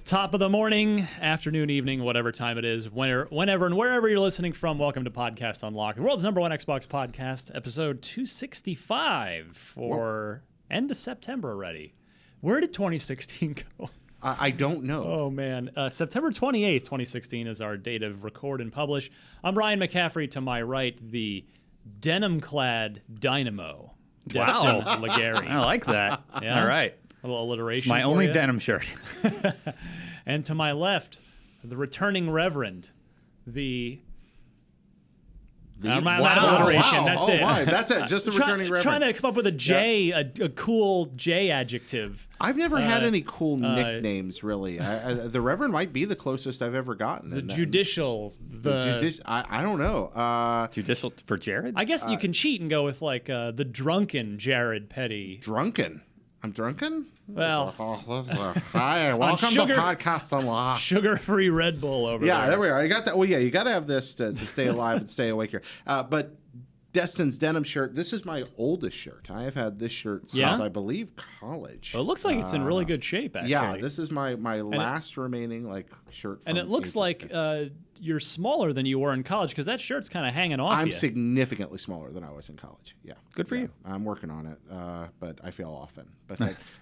Top of the morning, afternoon, evening, whatever time it is, whenever and wherever you're listening from, welcome to Podcast Unlocked, the world's #1 Xbox podcast, episode 265 for end of September already. Where did 2016 go? I don't know. Oh, man. September 28th, 2016 is our date of record and publish. I'm Ryan McCaffrey. To my right, the denim-clad dynamo, Destin Legary. I like that. Yeah? All right. A little alliteration. My only denim shirt. And to my left, the returning Reverend, my alliteration. That's it. Why? That's it. Just the returning Reverend. Trying to come up with a J, a cool J adjective. I've never had any cool nicknames, really. The Reverend might be the closest I've ever gotten. The judicial. I don't know. Judicial for Jared? I guess you can cheat and go with like the drunken Jared Petty. Drunken? I'm drunken? Well, hi, welcome to Podcast Unlocked. Sugar-free Red Bull over there. Yeah, there we are. I got that. Well, yeah, you got to have this to stay alive and stay awake here. But Destin's denim shirt, this is my oldest shirt. I have had this shirt since, I believe, college. Well, it looks like it's in really good shape, actually. Yeah, this is my last remaining shirt. And it looks like you're smaller than you were in college because that shirt's kind of hanging off I'm you. significantly smaller than I was in college. Yeah. Good for you. I'm working on it, but I fail often. But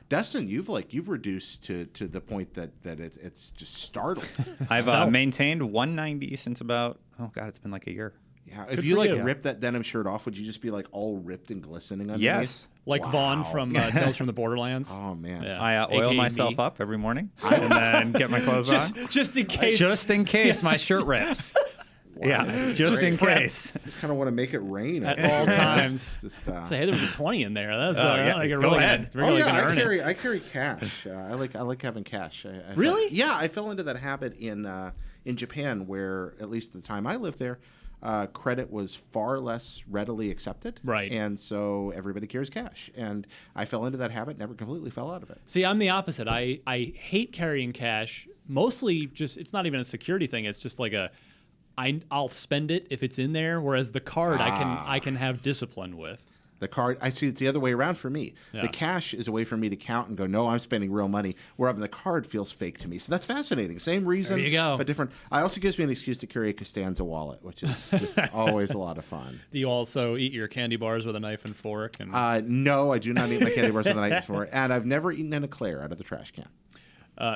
Destin, you've reduced to the point that it's just startling. I've maintained 190 since about, it's been like a year. Yeah, if Good you for you. rip that denim shirt off, would you just be all ripped and glistening underneath? Yes. Like Vaughn from Tales from the Borderlands. Oh, man. Yeah. I oil AKA myself me. up every morning and then get my clothes on. Just in case. Just in case my shirt rips. Wow, Yeah, just great. in case. Just kind of want to make it rain At all times. Just, Say, hey, there was a 20 in there. That's go ahead. I carry cash. I like having cash. Really? Yeah, I fell into that habit in Japan, where at least the time I lived there, credit was far less readily accepted. Right. And so everybody carries cash. And I fell into that habit, never completely fell out of it. See, I'm the opposite. I hate carrying cash. Mostly just, it's not even a security thing. It's just like I'll spend it if it's in there, whereas the card I can have discipline with. The card, I see it's the other way around for me. Yeah. The cash is a way for me to count and go, no, I'm spending real money, where the card feels fake to me. So that's fascinating. Same reason, There you go. but different. It also gives me an excuse to carry a Costanza wallet, which is just always a lot of fun. Do you also eat your candy bars with a knife and fork? And No, I do not eat my candy bars with a knife and fork, and I've never eaten an eclair out of the trash can.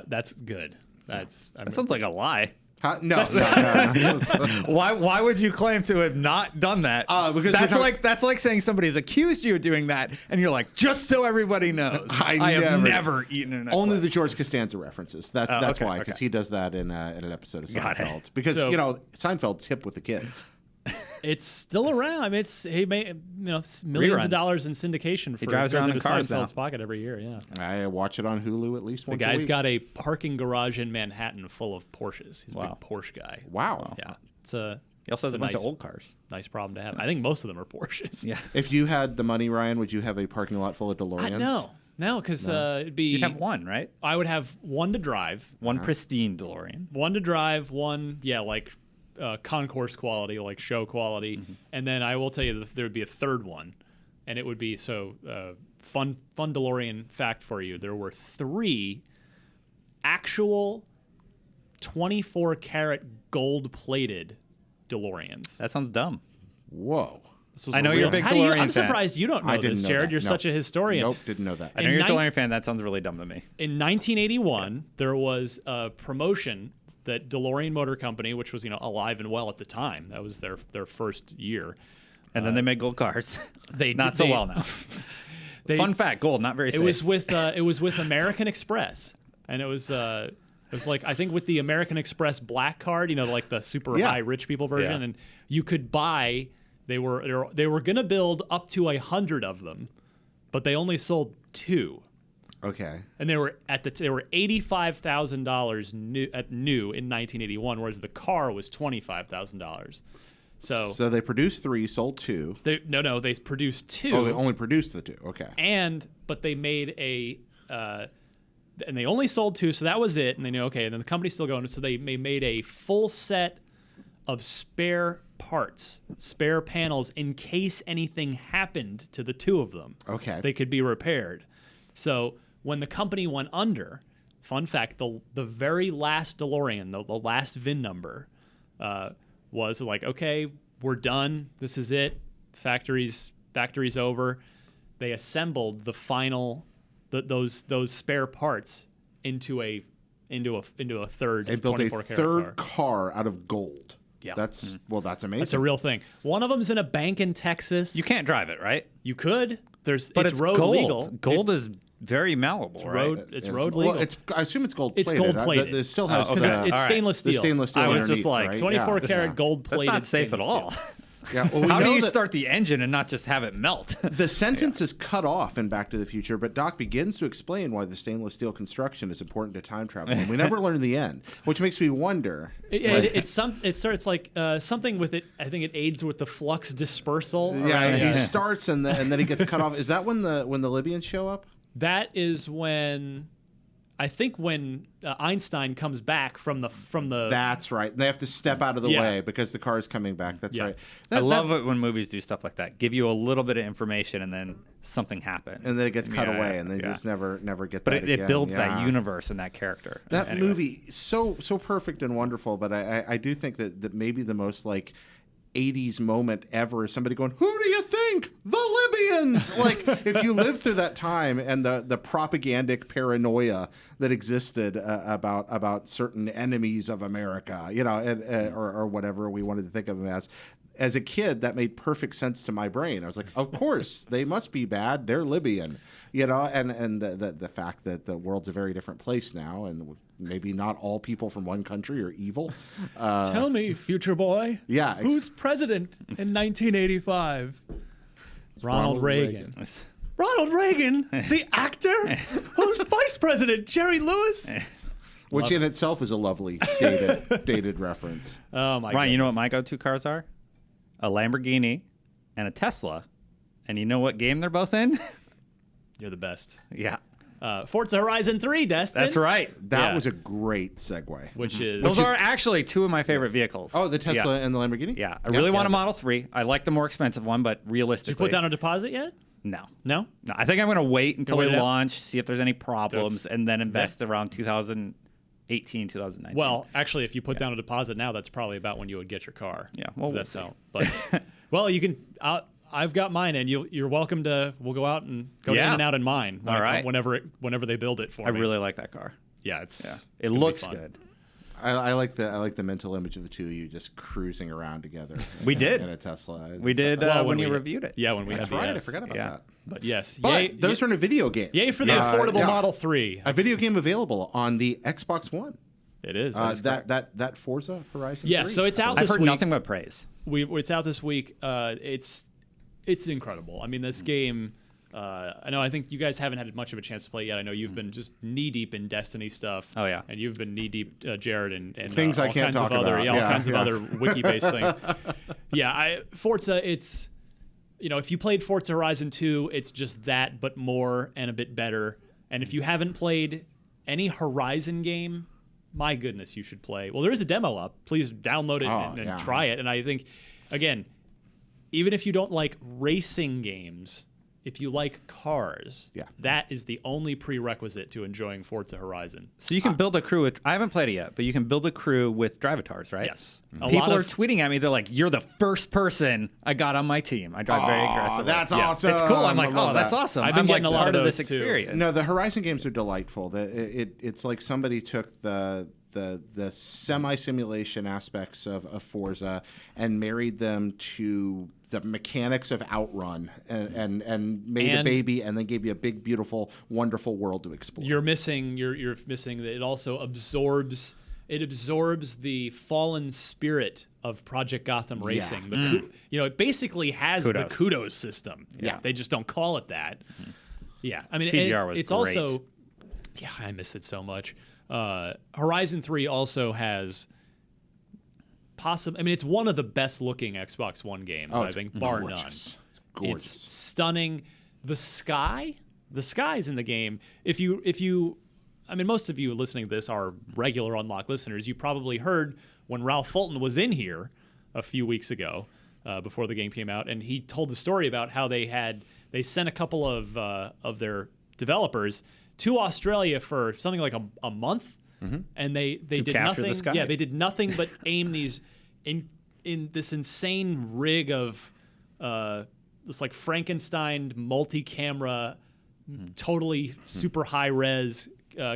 that's good. That sounds like a lie. Huh? No. Why would you claim to have not done that? Because that's like saying somebody's accused you of doing that, and you're like, just so everybody knows, I have never eaten an eclair. Only the George Costanza references. That's why, because okay. he does that in an episode of Got Seinfeld. it. Because So- Seinfeld's hip with the kids. It's still around. I mean, he made millions Reruns. of dollars in syndication for drives around in President cars Seinfeld's pocket every year. Yeah, I watch it on Hulu at least the once a guy's week. got a parking garage in Manhattan full of Porsches. He's a Wow. big Porsche guy. Wow. Yeah, it's a He also has a bunch nice, of old cars. nice problem to have. I think most of them are Porsches. Yeah. If you had the money, Ryan, would you have a parking lot full of DeLoreans? No, because it'd be. You'd have one, right? I would have one to drive. One pristine DeLorean. One to drive. One, concourse quality, like show quality, and then I will tell you that there would be a third one, and it would be fun DeLorean fact for you. There were 3 actual 24 karat gold plated DeLoreans. That sounds dumb. Whoa. This was I know real- you're a big How do you- DeLorean I'm fan. surprised you don't know I didn't this, know Jared. that. You're No. such a historian. Nope, didn't know that. I know In you're a nine- DeLorean fan. That sounds really dumb to me. In 1981, there was a promotion that DeLorean Motor Company, which was alive and well at the time, that was their first year. And then they made gold cars. They not did- so they- well now. Fun fact: gold, not very safe. It was with American Express, and it was like, I think, with the American Express Black card, like the super high rich people version, Yeah. and you could buy. They were gonna build up to 100 of them, but they only sold 2. Okay. And they were $85,000 new in 1981, whereas the car was $25,000. So they produced 3, sold 2. they produced 2. Oh, they only produced the 2. Okay. But they made and they only sold 2, so that was it. And they knew, okay, and then the company's still going, so they made a full set of spare parts, spare panels, in case anything happened to the 2 of them. Okay. They could be repaired. So when the company went under, fun fact: the very last DeLorean, the last VIN number, was like, okay, we're done. This is it. Factory's over. They assembled the final those spare parts into a third. They built a 24 karat third car out of gold. Yeah. That's amazing. That's a real thing. One of them's in a bank in Texas. You can't drive it, right? You could. It's road gold. legal. Gold is very malleable, right? It's road legal. Well, I assume it's gold plated. It's gold plated. It still has because it's stainless steel. The stainless steel. I was just underneath, like right? 24 karat gold plated. That's not safe at all. Yeah. Well, How do you start the engine and not just have it melt? The sentence is cut off in Back to the Future, but Doc begins to explain why the stainless steel construction is important to time travel. And we never learn the end, which makes me wonder. It starts like something with it. I think it aids with the flux dispersal. Yeah, he starts and then he gets cut off. Is that when the Libyans show up? That is when. I think when Einstein comes back from the. That's right. They have to step out of the way because the car is coming back. That's right. I love it when movies do stuff like that. Give you a little bit of information and then something happens. And then it gets cut away and they just never get that again. But it builds that universe and that character. That movie, so perfect and wonderful, but I do think that maybe the most like 80s moment ever is somebody going, who do you think? The Libyans! Like, if you lived through that time and the propagandic paranoia that existed about certain enemies of America, or whatever we wanted to think of them as a kid, that made perfect sense to my brain. I was like, of course, they must be bad. They're Libyan, and the fact that the world's a very different place now, and maybe not all people from one country are evil. Tell me, future boy. Yeah. Who's president in 1985? Ronald Reagan. Ronald Reagan, the actor? Who's vice president? Jerry Lewis? Which in itself is a lovely dated reference. Oh, my God. Ryan, you know what my go-to cars are? A Lamborghini and a Tesla. And you know what game they're both in? You're the best. Yeah. Forza Horizon 3, Destin. That's right. That was a great segue. Those are actually two of my favorite vehicles. Oh, the Tesla and the Lamborghini? Yeah. I really want a Model 3. I like the more expensive one, but realistically. Did you put down a deposit yet? No. No? No. I think I'm going to wait until they launch, see if there's any problems, and then invest around 2018, 2019. Well, actually, if you put down a deposit now, that's probably about when you would get your car. Yeah. Well, that's out. But well, you can. I've got mine, and you're welcome to. We'll go out and go in and out in mine. All right. Whenever they build it for me. I really like that car. Yeah, it looks good. I like the mental image of the two of you just cruising around together. We did in a Tesla. We did when we reviewed it. Yeah, when we had right. I forgot about that. But yes, but those are in a video game. Yay for the affordable Model 3. A video game available on the Xbox One. It is. That Forza Horizon. Yeah, 3? so it's out this week. I've heard nothing but praise. It's out this week. It's incredible. I mean, this game. I think you guys haven't had much of a chance to play it yet. I know you've been just knee deep in Destiny stuff. Oh yeah, and you've been knee deep, Jared, and things I can't talk about. All kinds of other wiki-based things. Yeah, Forza. It's if you played Forza Horizon 2, it's just that, but more and a bit better. And if you haven't played any Horizon game, my goodness, you should play. Well, there is a demo up. Please download it and try it. And I think, again, even if you don't like racing games, if you like cars, that is the only prerequisite to enjoying Forza Horizon. So you can build a crew. I haven't played it yet, but you can build a crew with drive-avatars, right? Yes. People are tweeting at me. They're like, "You're the first person I got on my team. I drive very aggressively." That's awesome. It's cool. I'm like, "Oh, that's awesome." I've been getting a lot of this too. experience. No, the Horizon games are delightful. It's like somebody took the semi-simulation aspects of Forza and married them to the mechanics of Outrun and made a baby and then gave you a big, beautiful, wonderful world to explore. You're missing that it also absorbs the fallen spirit of Project Gotham Racing. It basically has the kudos system. Yeah. They just don't call it that. Yeah. I mean, it's great. also I miss it so much. Horizon 3 also has it's one of the best looking Xbox One games, I think, bar none. It's gorgeous. It's stunning. The sky's in the game. If you most of you listening to this are regular Unlock listeners. You probably heard when Ralph Fulton was in here a few weeks ago, before the game came out, and he told the story about how they sent a couple of their developers to Australia for something like a month, and they did capture nothing. the sky. Yeah, they did nothing but aim these in this insane rig of this like Frankenstein multi-camera, totally super high res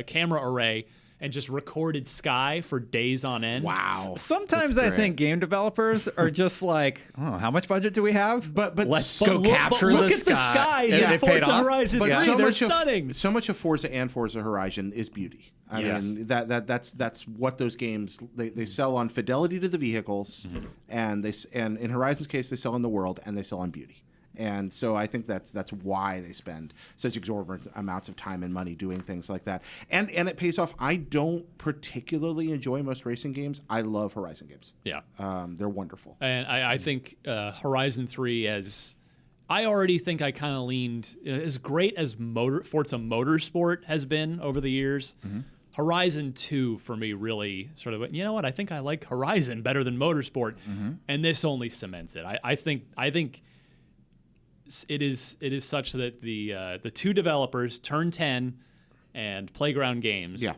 camera array, and just recorded sky for days on end. Wow. Sometimes That's I great. think game developers are just like, oh, how much budget do we have? But let's but go look- capture look the at the sky. skies And in it paid Forza off? Horizon But 3. so They're much stunning. so much of Forza and Forza Horizon is beauty. I Yes. mean that's what those games they sell on fidelity to the vehicles, and and in Horizon's case they sell on the world and they sell on beauty. And so I think that's why they spend such exorbitant amounts of time and money doing things like that. And it pays off. I don't particularly enjoy most racing games. I love Horizon games. Yeah. They're wonderful. And I think Horizon 3, I already think I kind of leaned, as great as Forza Motorsport has been over the years, Horizon 2 for me really sort of went, you know what, I think I like Horizon better than Motorsport, and this only cements it. I think it is such that the two developers, Turn 10 and Playground Games. Yeah.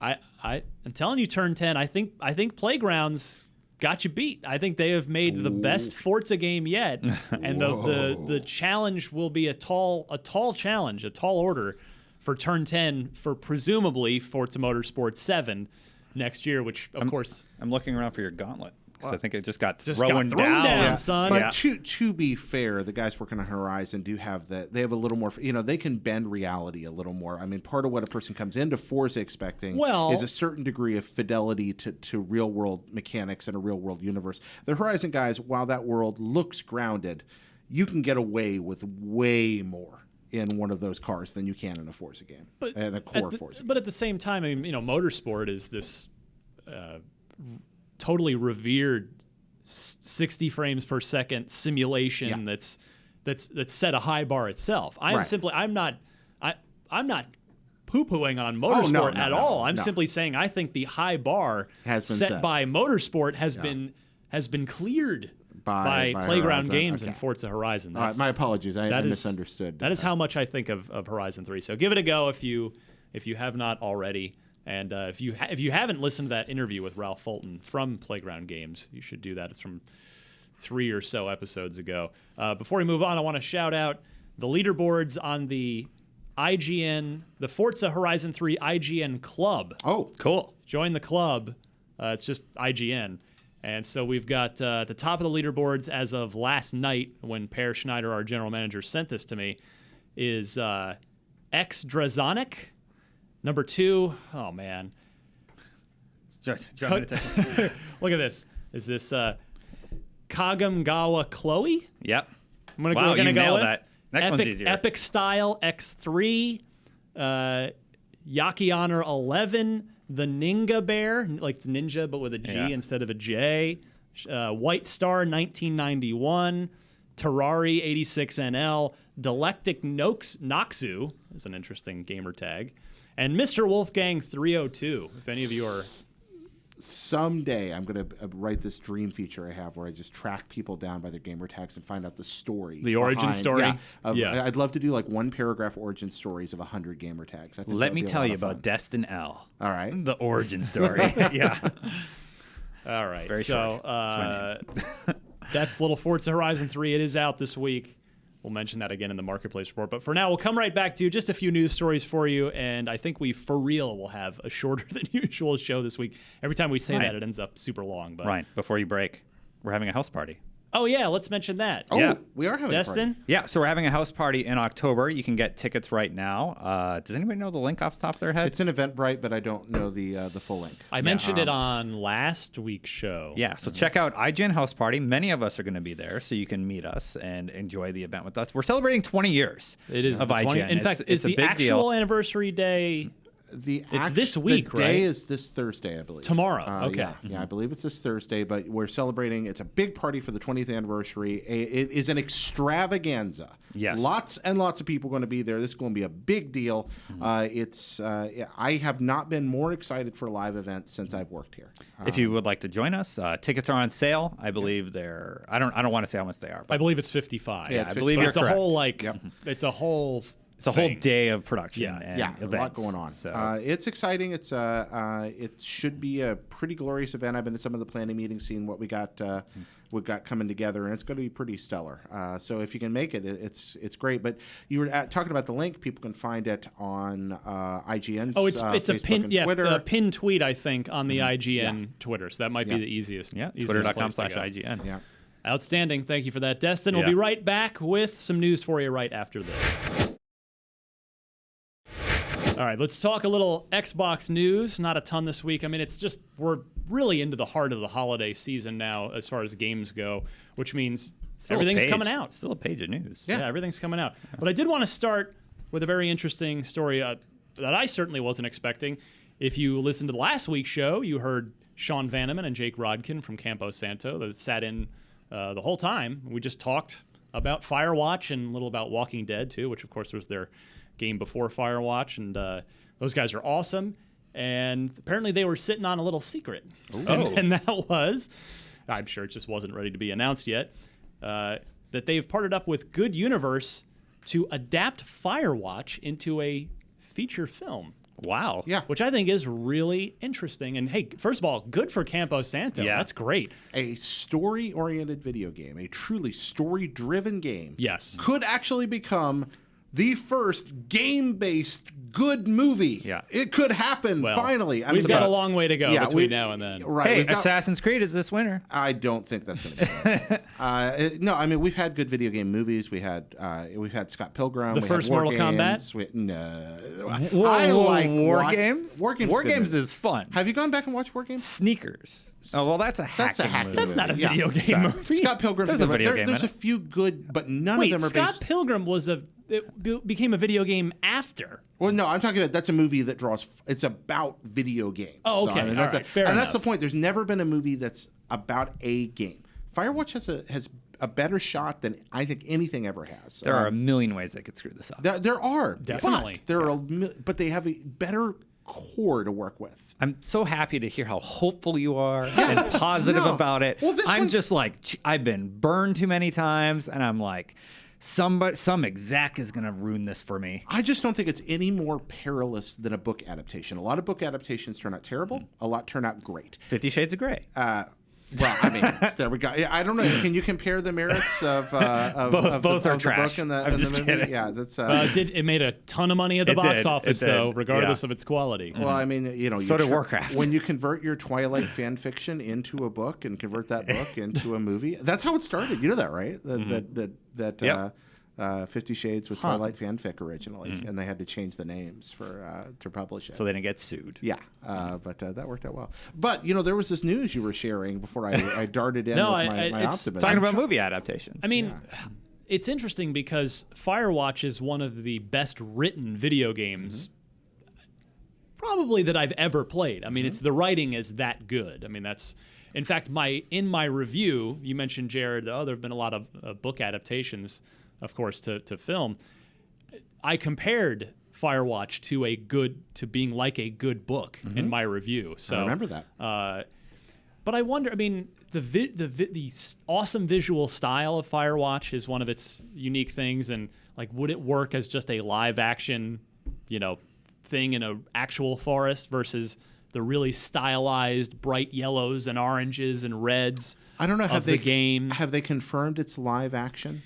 I'm telling you, Turn 10. I think Playgrounds got you beat. I think they have made the best Forza game yet, and the challenge will be a tall challenge, a tall order for Turn 10 for presumably Forza Motorsport 7 next year, which of course I'm looking around for your gauntlet. Because I think it just got got thrown thrown down. Yeah. Son. But to be fair, the guys working on Horizon do have they have a little more, they can bend reality a little more. I mean, part of what a person comes into Forza expecting is a certain degree of fidelity to real world mechanics and a real world universe. The Horizon guys, while that world looks grounded, you can get away with way more in one of those cars than you can in a Forza game, and a core Forza game. But at the same time, I mean, Motorsport is this totally revered 60 frames per second simulation that's set a high bar itself. I'm not poo-pooing on Motorsport at all. I'm simply saying I think the high bar Has been set set. by Motorsport has been cleared by Playground Horizon. Games Okay. and Forza Horizon. All right, my apologies. I that is- misunderstood. That is how much I think of Horizon 3. So give it a go if you have not already. And if you haven't listened to that interview with Ralph Fulton from Playground Games, you should do that. It's from 3 or so episodes ago. Before we move on, I want to shout out the leaderboards on the Forza Horizon 3 IGN Club. Oh, Cool. Join the club. It's just IGN. And so we've got the top of the leaderboards as of last night when Per Schneider, our general manager, sent this to me, is X Drazonic. Number 2, oh man. Do you want me to take- Look at this. Is this Kagamgawa Chloe? Yep. We're Wow, gonna you go nailed with that. Next one's easier. Epic Style X3, Yaki Honor 11, the Ninja Bear, like it's ninja but with a G instead of a J, White Star 1991, Terrari 86NL, Delectic Noxu is an interesting gamer tag, and Mr. Wolfgang 302. If any of you are someday I'm going to write this dream feature I have where I just track people down by their gamer tags and find out the story. The origin behind- story? Yeah, I'd love to do like one paragraph origin stories of 100 gamer tags. I think Let that would me be a tell lot you of about fun. Destin L. All right. The origin story. Yeah. all right. very So short. That's my that's little Forza Horizon 3. It is out this week. We'll mention that again in the Marketplace report. But for now, we'll come right back to just a few news stories for you. And I think we, for real, will have a shorter than usual show this week. Every time we say Right. that, it ends up super long. But Ryan, before you break, we're having a house party. oh, yeah, let's mention that. Oh, Yeah. we are having a Destin? party. Yeah, so we're having a house party in October. You can get tickets right now. Does anybody know the link off the top of their head? It's an Eventbrite, but I don't know the full link. I mentioned it on last week's show. Yeah, so check out IGN House Party. Many of us are going to be there, so you can meet us and enjoy the event with us. We're celebrating 20 years It is of the 20 IGN. In fact, it's is a the big actual deal. anniversary day? It's this week, the day right? is this Thursday, I believe. Tomorrow, okay. Yeah, I believe it's this Thursday, but we're celebrating. It's a big party for the 20th anniversary. It is an extravaganza. Yes. Lots and lots of people going to be there. This is going to be a big deal. I have not been more excited for a live event since I've worked here. If you would like to join us, tickets are on sale. I believe they're. I don't want to say how much they are, I but believe it's 55. Yeah, I believe But you're it's a correct. whole it's a whole It's a whole thing. day of production. Yeah. And Yeah, events, a lot going on. So. It's exciting. It should be a pretty glorious event. I've been to some of the planning meetings, seeing what we got coming together, and it's going to be pretty stellar. So if you can make it, it's great. But you were talking about the link. People can find it on IGN's. Oh, it's Facebook a pin, and yeah, Twitter. a pinned tweet, I think, on the IGN Twitter. So that might be the easiest. Yeah, easiest twitter.com/IGN. Yeah. Outstanding. Thank you for that, Destin. We'll be right back with some news for you right after this. All right, let's talk a little Xbox news. Not a ton this week. I mean, it's just we're really into the heart of the holiday season now as far as games go, which means everything's coming out. Still a page of news. Yeah, everything's coming out. But I did want to start with a very interesting story that I certainly wasn't expecting. If you listened to the last week's show, you heard Sean Vanneman and Jake Rodkin from Campo Santo that sat in the whole time. We just talked about Firewatch and a little about Walking Dead, too, which, of course, was their game before Firewatch. And those guys are awesome. And apparently they were sitting on a little secret. And that was, I'm sure it just wasn't ready to be announced yet, that they've partnered up with Good Universe to adapt Firewatch into a feature film. Wow. Yeah. Which I think is really interesting. And hey, first of all, good for Campo Santo. Yeah. That's great. A story-oriented video game, a truly story-driven game, Yes. could actually become the first game-based good movie. Yeah. It could happen, Well, finally. we've got a long way to go between now and then. Right. Hey, we've got- Assassin's Creed is this winter. I don't think that's going to be it. No, I mean, we've had good video game movies. We've had Scott Pilgrim. The we first had War Mortal Games. Kombat? Whoa, I like War Games. War Games. War Games is fun. Have you gone back and watched War Games? Sneakers. Oh well, that's a hacking movie. That's not a Yeah. video game Sorry. movie. Scott Pilgrim's There's a video game There's in a it. few good, but none Wait, of them are Scott based. Pilgrim became a video game after. Well, no, I'm talking about that's a movie that draws. It's about video games. Oh, okay. So, I mean, All that's right. Fair and that's the enough. point. There's never been a movie that's about a game. Firewatch has a better shot than I think anything ever has. There are a million ways they could screw this up. There are Definitely. but they have a better core to work with. I'm so happy to hear how hopeful you are and positive No. about it. Well, this I'm one- just like, I've been burned too many times, and I'm like, some exec is gonna ruin this for me. I just don't think it's any more perilous than a book adaptation. A lot of book adaptations turn out terrible. A lot turn out great. 50 Shades of Grey. Well, I mean, there we go. Yeah, I don't know. Can you compare the merits of Both are the trash. book and the, I'm and just the movie? kidding. Yeah, that's. It made a ton of money at the It box did. office, It did. though, regardless Yeah. of its quality. Well, I mean, So did Warcraft. When you convert your Twilight fan fiction into a book and convert that book into a movie, that's how it started. You know that, right? That Yep. 50 Shades was Twilight fanfic originally, and they had to change the names to publish it. So they didn't get sued. Yeah, but that worked out well. But there was this news you were sharing before I darted in with my it's optimism. Talking about movie adaptations. I mean, it's interesting because Firewatch is one of the best written video games probably that I've ever played. I mean, it's the writing is that good. I mean, that's in fact in my review, you mentioned, Jared, there have been a lot of book adaptations, of course, to film. I compared Firewatch to being like a good book in my review. So I remember that. But I wonder. I mean, the awesome visual style of Firewatch is one of its unique things, and like, would it work as just a live action, thing in an actual forest versus the really stylized bright yellows and oranges and reds? I don't know. Have they confirmed it's live action?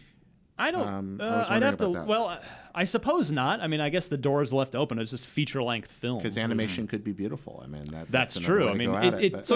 I don't. I was I'd have to. wondering about that. Well, I suppose not. I mean, I guess the door's left open. It's just feature-length film. Because animation could be beautiful. I mean, That's another true. way I to mean, go at it, but-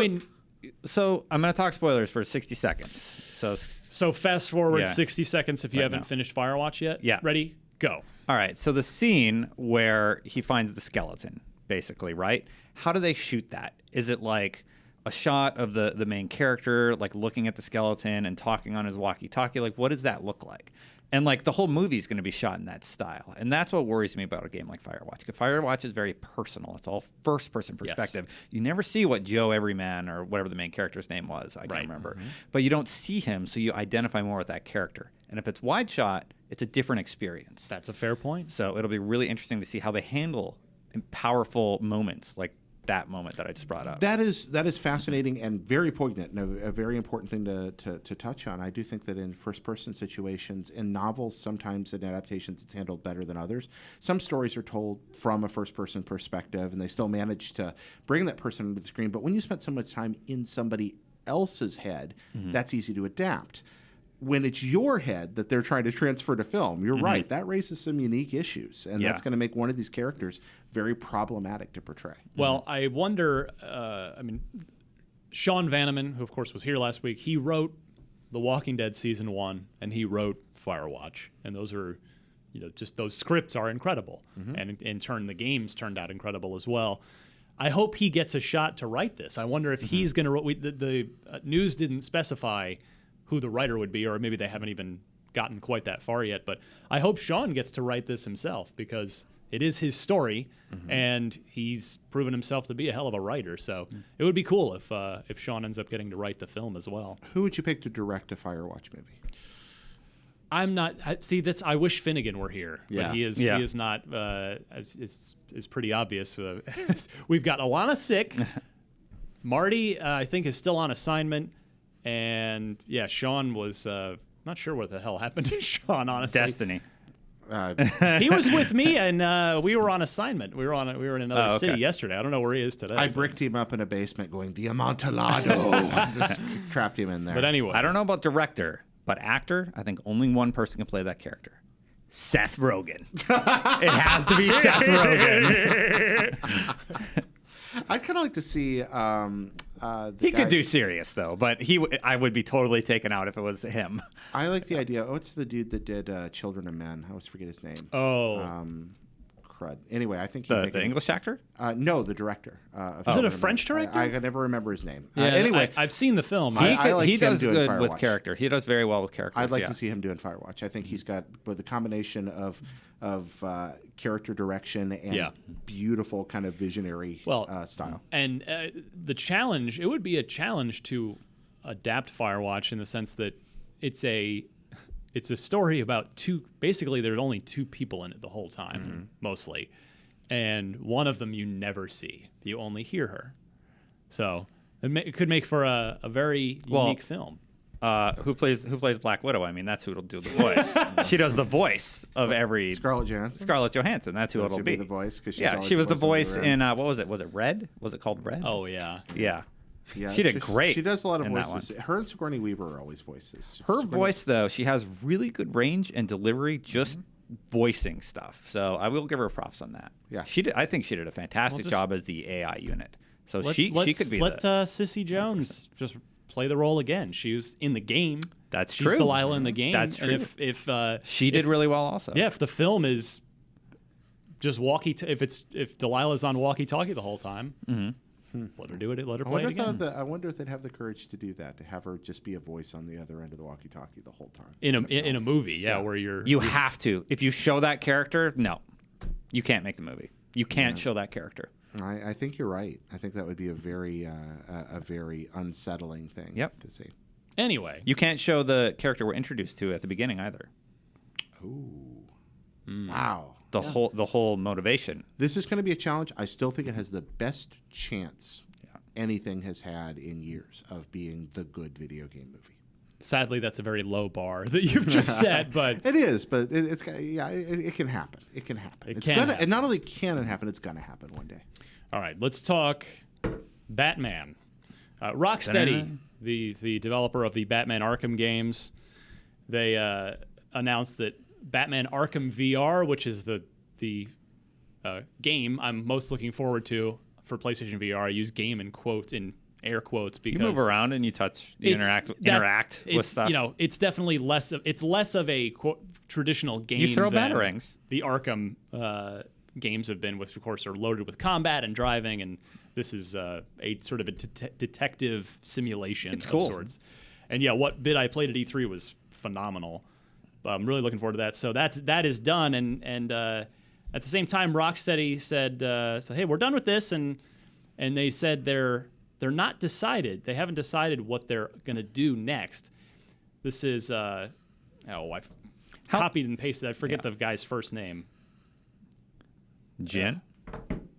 So I'm going to talk spoilers for 60 seconds. So fast forward Yeah. 60 seconds if you Right haven't now. finished Firewatch yet. Yeah. Ready? Go. All right. So the scene where he finds the skeleton, basically, right? How do they shoot that? Is it like a shot of the main character, like looking at the skeleton and talking on his walkie-talkie? Like, what does that look like? And like the whole movie is going to be shot in that style. And that's what worries me about a game like Firewatch. Because Firewatch is very personal. It's all first-person perspective. You never see what Joe Everyman or whatever the main character's name was. I can't remember. But you don't see him, so you identify more with that character. And if it's wide shot, it's a different experience. That's a fair point. So it'll be really interesting to see how they handle powerful moments like that moment that I just brought up. That is fascinating and very poignant, and a very important thing to touch on. I do think that in first-person situations, in novels, sometimes in adaptations, it's handled better than others. Some stories are told from a first-person perspective, and they still manage to bring that person onto the screen. But when you spend so much time in somebody else's head, that's easy to adapt. When it's your head that they're trying to transfer to film, you're right. That raises some unique issues, and that's going to make one of these characters very problematic to portray. Well, I wonder, Sean Vanneman, who of course was here last week, he wrote The Walking Dead Season 1, and he wrote Firewatch. And those are, just those scripts are incredible. And in turn, the games turned out incredible as well. I hope he gets a shot to write this. I wonder if he's going to, the news didn't specify who the writer would be, or maybe they haven't even gotten quite that far yet. But I hope Sean gets to write this himself, because it is his story, and he's proven himself to be a hell of a writer. So it would be cool if Sean ends up getting to write the film as well. Who would you pick to direct a Firewatch movie? I'm not. See, this. I wish Finnegan were here, Yeah. but he is not. Is pretty obvious. We've got Alana sick. Marty, I think, is still on assignment. And Sean was not sure what the hell happened to Sean, honestly. Destiny. He was with me, and we were on assignment. We were in another city yesterday. I don't know where he is today. I bricked him up in a basement going, the Amontillado. Just trapped him in there. But anyway. I don't know about director, but actor, I think only one person can play that character. Seth Rogen. It has to be Seth Rogen. I'd kind of like to see... he could do serious though, but I would be totally taken out if it was him. I like the idea. What's the dude that did Children of Men? I always forget his name. Crud. Anyway, I think the English actor. No, the director. Is it a French director? I can never remember his name. Yeah, anyway, I've seen the film. He does good with character. He does very well with characters. I'd like to see him doing Firewatch. I think he's got both a combination of character direction and beautiful kind of visionary style. And the challenge, it would be a challenge to adapt Firewatch in the sense that it's a story about basically there's only two people in it the whole time, mostly. And one of them you never see. You only hear her. So it could make for a very unique film. Who plays Black Widow? I mean, that's who will do the voice. She does the voice of every Scarlett Johansson. That's who it'll be. The voice, because she was the voice in what was it? Was it Red? Was it called Red? Oh yeah. Yeah. She did great. She does a lot of voices. Her and Sigourney Weaver are always voices. Her voice, though, she has really good range and delivery just voicing stuff. So I will give her props on that. Yeah. I think she did a fantastic job as the AI unit. So she could be let Sissy Jones just play the role again. She was in the game. That's She's true. Delilah in the game. That's true. And if she did really well also. Yeah, if the film is just if Delilah's on walkie-talkie the whole time, let her do it. Let her play it again. I wonder if they'd have the courage to do that, to have her just be a voice on the other end of the walkie-talkie the whole time. In a movie, where you have to. If you show that character, no, you can't make the movie. You can't show that character. I think you're right. I think that would be a very unsettling thing to see. Anyway, you can't show the character we're introduced to at the beginning either. Ooh, wow. The whole motivation. This is going to be a challenge. I still think it has the best chance anything has had in years of being the good video game movie. Sadly, that's a very low bar that you've just set, but it is. But it can happen. It can happen. And not only can it happen, it's going to happen one day. All right, let's talk Batman. Rocksteady, the developer of the Batman Arkham games, they announced that Batman Arkham VR, which is the game I'm most looking forward to for PlayStation VR. I use game in air quotes because you move around and you touch, you interact with stuff. It's definitely less of a traditional game. You throw batarangs. The Arkham games have been, which of course are loaded with combat and driving, and this is a sort of a detective simulation of sorts. And what bit I played at E3 was phenomenal. I'm really looking forward to that. So that is done, and at the same time, Rocksteady said, "So hey, we're done with this," and they said they're not decided. They haven't decided what they're going to do next. This is I've copied and pasted. I forget the guy's first name. Jin.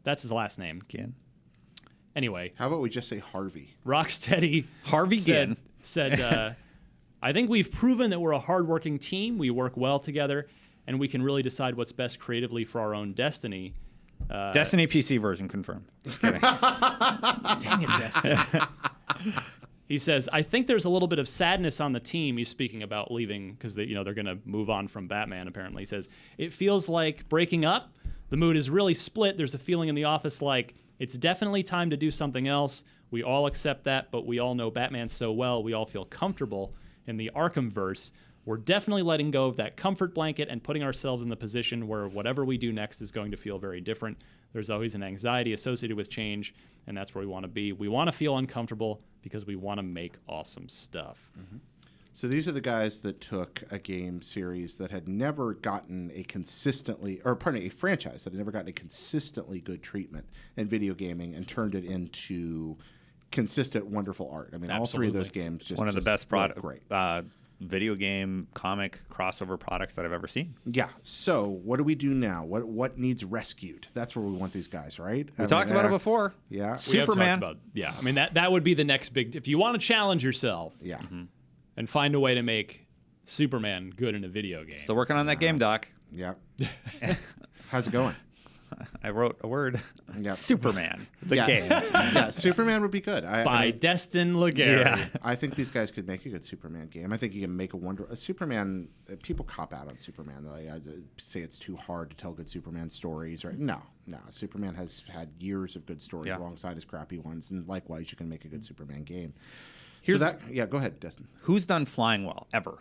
That's his last name. Jin. Anyway, How about we just say Harvey? Rocksteady Harvey said I think we've proven that we're a hardworking team. We work well together, and we can really decide what's best creatively for our own destiny. Destiny PC version confirmed. Just kidding. Dang it, Destiny. He says, I think there's a little bit of sadness on the team. He's speaking about leaving because they're going to move on from Batman, apparently. He says, it feels like breaking up. The mood is really split. There's a feeling in the office like it's definitely time to do something else. We all accept that, but we all know Batman so well. We all feel comfortable in the Arkham verse. We're definitely letting go of that comfort blanket and putting ourselves in the position where whatever we do next is going to feel very different. There's always an anxiety associated with change, and that's where we want to be. We want to feel uncomfortable because we want to make awesome stuff. Mm-hmm. So these are the guys that took a game series that had never gotten a franchise that had never gotten a consistently good treatment in video gaming and turned it into consistent, wonderful art. I mean, all three of those games just one of the best great. Video game comic crossover products that I've ever seen. Yeah. So what do we do now? What needs rescued? That's where we want these guys, right? We talked about it before. Yeah. Superman. I mean, that would be the next big. If you want to challenge yourself, yeah, and find a way to make Superman good in a video game. Still working on that game, Doc. Yeah. How's it going? I wrote a word. Yep. Superman, the game. Yeah, Superman would be good. By Destin Legare. Yeah. I think these guys could make a good Superman game. I think you can make a Superman. People cop out on Superman though. I say it's too hard to tell good Superman stories. Right? No. Superman has had years of good stories alongside his crappy ones, and likewise, you can make a good Superman game. Go ahead, Destin. Who's done flying well ever?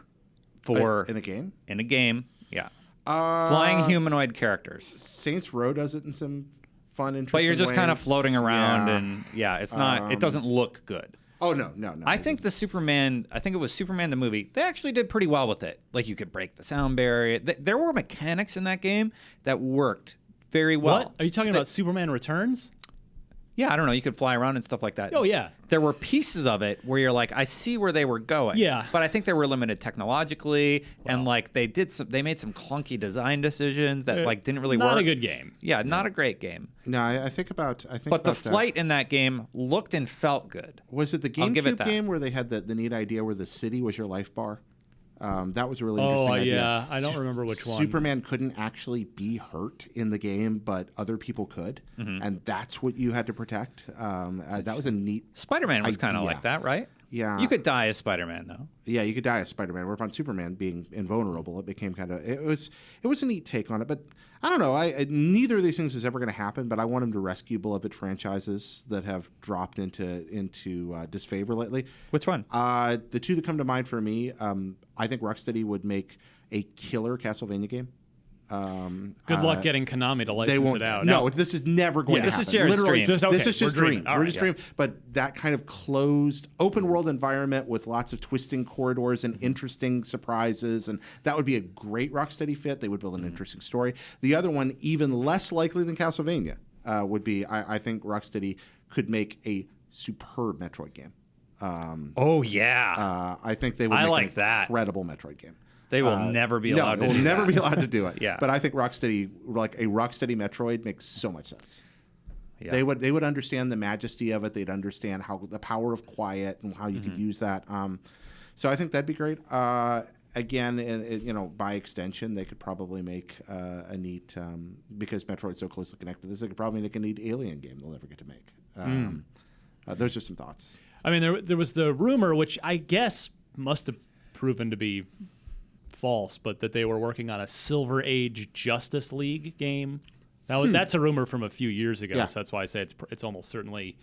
In a game? In a game, yeah. Flying humanoid characters. Saints Row does it in some fun, interesting But you're just kind of ways. floating around, and it's not. It doesn't look good. Oh no. I think the Superman. I think it was Superman the movie. They actually did pretty well with it. Like you could break the sound barrier. There were mechanics in that game that worked very well. What? Are you talking about Superman Returns? Yeah, I don't know. You could fly around and stuff like that. Oh, yeah. There were pieces of it where you're like, I see where they were going. Yeah. But I think they were limited technologically, and like they made some clunky design decisions that like didn't really work. Not a good game. Yeah, not a great game. No, I think about. But the flight in that game looked and felt good. Was it the GameCube game where they had the neat idea where the city was your life bar? That was a really interesting idea. Yeah. I don't remember which one. Superman couldn't actually be hurt in the game, but other people could, and that's what you had to protect. That was a neat. Spider-Man was kind of like that, right? Yeah. You could die as Spider-Man, though. Yeah, you could die as Spider-Man. Whereupon Superman being invulnerable, it became kind of it was a neat take on it. But I don't know. Neither of these things is ever going to happen. But I want him to rescue beloved franchises that have dropped into disfavor lately. Which one? The two that come to mind for me. I think Rocksteady would make a killer Castlevania game. Good luck getting Konami to license it out. No, this is never going to happen. This is Jared's dream. This is just dreams. We're just dreaming. But that kind of closed, open world environment with lots of twisting corridors and interesting surprises, and that would be a great Rocksteady fit. They would build an interesting story. The other one, even less likely than Castlevania, would be I think Rocksteady could make a superb Metroid game. I think they would make an incredible Metroid game. They will never be allowed to do that. They will never be allowed to do it. Yeah. But I think Rocksteady, like a Rocksteady Metroid, makes so much sense. Yeah. They would understand the majesty of it. They'd understand how the power of quiet and how you could use that. So I think that'd be great. Again, by extension, they could probably make a neat because Metroid's so closely connected to this. They could probably make a neat Alien game they'll never get to make. Those are some thoughts. I mean, there was the rumor, which I guess must have proven to be false, but that they were working on a Silver Age Justice League game. That's a rumor from a few years ago, so that's why I say it's almost certainly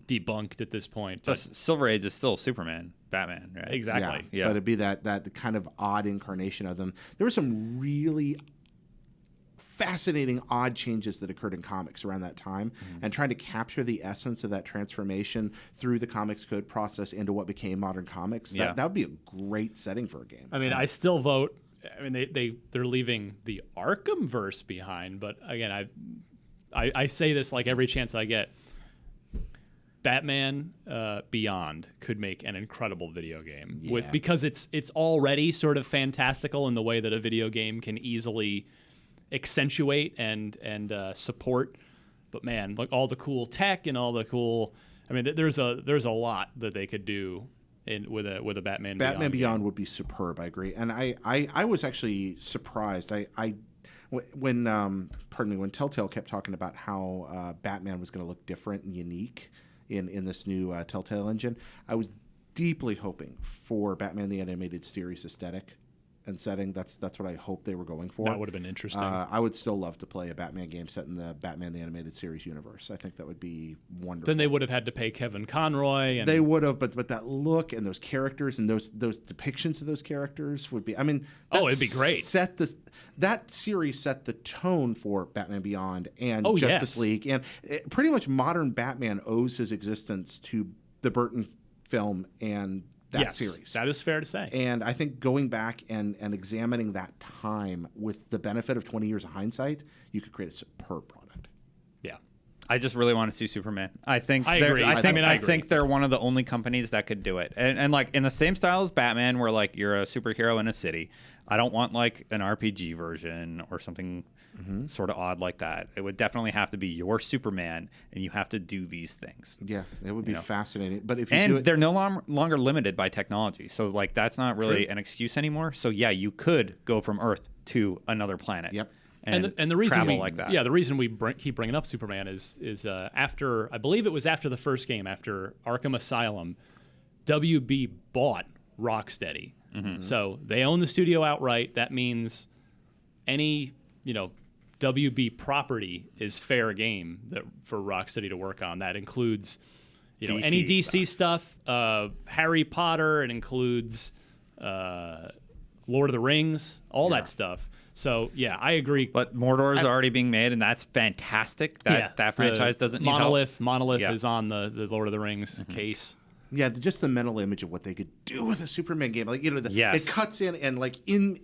debunked at this point. But Silver Age is still Superman, Batman, right? Exactly. Yeah. But it'd be that kind of odd incarnation of them. There were some really fascinating odd changes that occurred in comics around that time, and trying to capture the essence of that transformation through the comics code process into what became modern comics. That would be a great setting for a game. I mean, I still vote. I mean, they're leaving the Arkham verse behind, but again, I say this like every chance I get. Batman Beyond could make an incredible video game because it's already sort of fantastical in the way that a video game can easily accentuate and support But man, like all the cool tech and all the cool. I mean, there's a lot that they could do with a Batman. Batman Beyond game. would be superb. I agree, and I was actually surprised. When Telltale kept talking about how Batman was going to look different and unique in this new Telltale engine, I was deeply hoping for Batman the Animated Series aesthetic and setting. That's what I hope they were going for. That would have been interesting. I would still love to play a Batman game set in the Batman the Animated Series universe. I think that would be wonderful. Then they would have had to pay Kevin Conroy. And they would have, but that look and those characters and those depictions of those characters would be. I mean, it'd be great. That series set the tone for Batman Beyond and Justice Justice League, and pretty much modern Batman owes his existence to the Burton film and that series. That is fair to say. And I think going back and examining that time with the benefit of 20 years of hindsight, you could create a superb product. Yeah. I just really want to see Superman. I think I agree. I agree. think they're one of the only companies that could do it. And like in the same style as Batman, where like you're a superhero in a city. I don't want like an RPG version or something sort of odd like that. It would definitely have to be your Superman, and you have to do these things. Yeah, it would be fascinating. But if you they're no longer limited by technology, so like that's not really an excuse anymore. So yeah, you could go from Earth to another planet. Yep. And the reason travel like that. Yeah, the reason we keep bringing up Superman is after, I believe it was after the first game, after Arkham Asylum, WB bought Rocksteady. So they own the studio outright. That means any WB property is fair game for Rocksteady to work on. That includes any DC stuff, Harry Potter. It includes Lord of the Rings, all that stuff. So yeah, I agree. But Mordor is already being made, and that's fantastic. That franchise doesn't need help. Monolith is on the Lord of the Rings case. Yeah, just the mental image of what they could do with a Superman game, like it cuts in and like in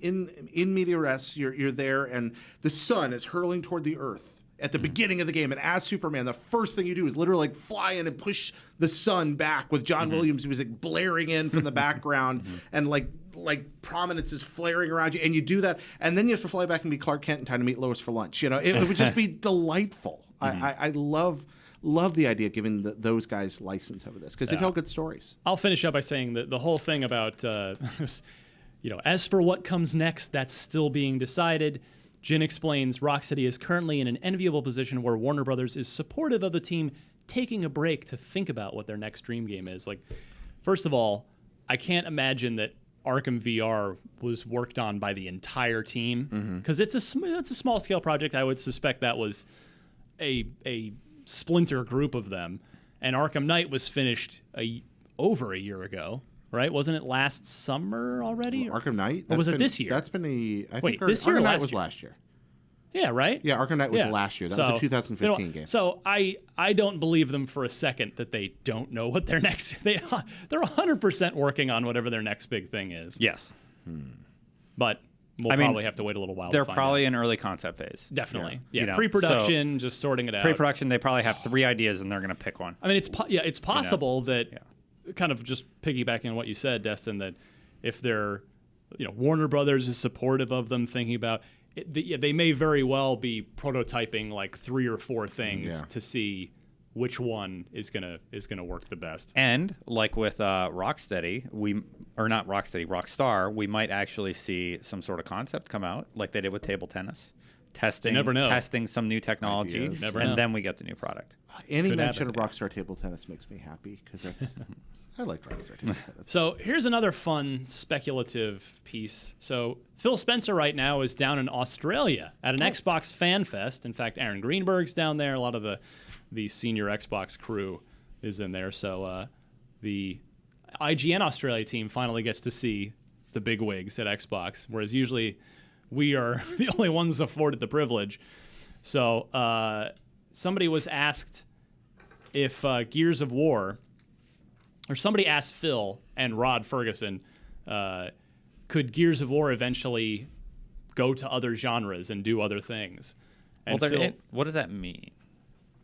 media res, you're there, and the sun is hurling toward the Earth at the beginning of the game, and as Superman, the first thing you do is literally like fly in and push the sun back with John Williams music blaring in from the background, and like prominence is flaring around you, and you do that, and then you have to fly back and be Clark Kent in time to meet Lois for lunch. It would just be delightful. I love the idea of giving those guys license over this because they tell good stories. I'll finish up by saying that the whole thing about, as for what comes next, that's still being decided. Jin explains Rocksteady is currently in an enviable position where Warner Brothers is supportive of the team taking a break to think about what their next dream game is. Like, first of all, I can't imagine that Arkham VR was worked on by the entire team because it's a small scale project. I would suspect that was a splinter group of them, and Arkham Knight was finished over a year ago, right? Wasn't it last summer already? Arkham Knight? Or was it this year? That's been this year or Arkham Knight last was year? last year. Yeah, right? Yeah, Arkham Knight was last year. That was a 2015 game. So I don't believe them for a second that they don't know what their next... They're 100% working on whatever their next big thing is. Yes. But we'll probably have to wait a little while They're to find probably out. in early concept phase. Definitely. Yeah. Yeah, pre-production, just sorting it out. Pre-production, they probably have 3 ideas, and they're going to pick one. I mean, it's possible that, kind of just piggybacking on what you said, Destin, that if they're, Warner Brothers is supportive of them thinking about it, they may very well be prototyping like 3 or 4 things to see which one is gonna work the best. And like with Rocksteady, Rockstar, we might actually see some sort of concept come out, like they did with table tennis, testing some new technology, then we get the new product. Any mention of Rockstar table tennis makes me happy because that's. I like Rockstar table tennis. So here's another fun speculative piece. So Phil Spencer right now is down in Australia at an Xbox Fan Fest. In fact, Aaron Greenberg's down there. A lot of the senior Xbox crew is in there. So the IGN Australia team finally gets to see the big wigs at Xbox, whereas usually we are the only ones afforded the privilege. So somebody was asked if Gears of War, or somebody asked Phil and Rod Ferguson, could Gears of War eventually go to other genres and do other things? And Phil, what does that mean?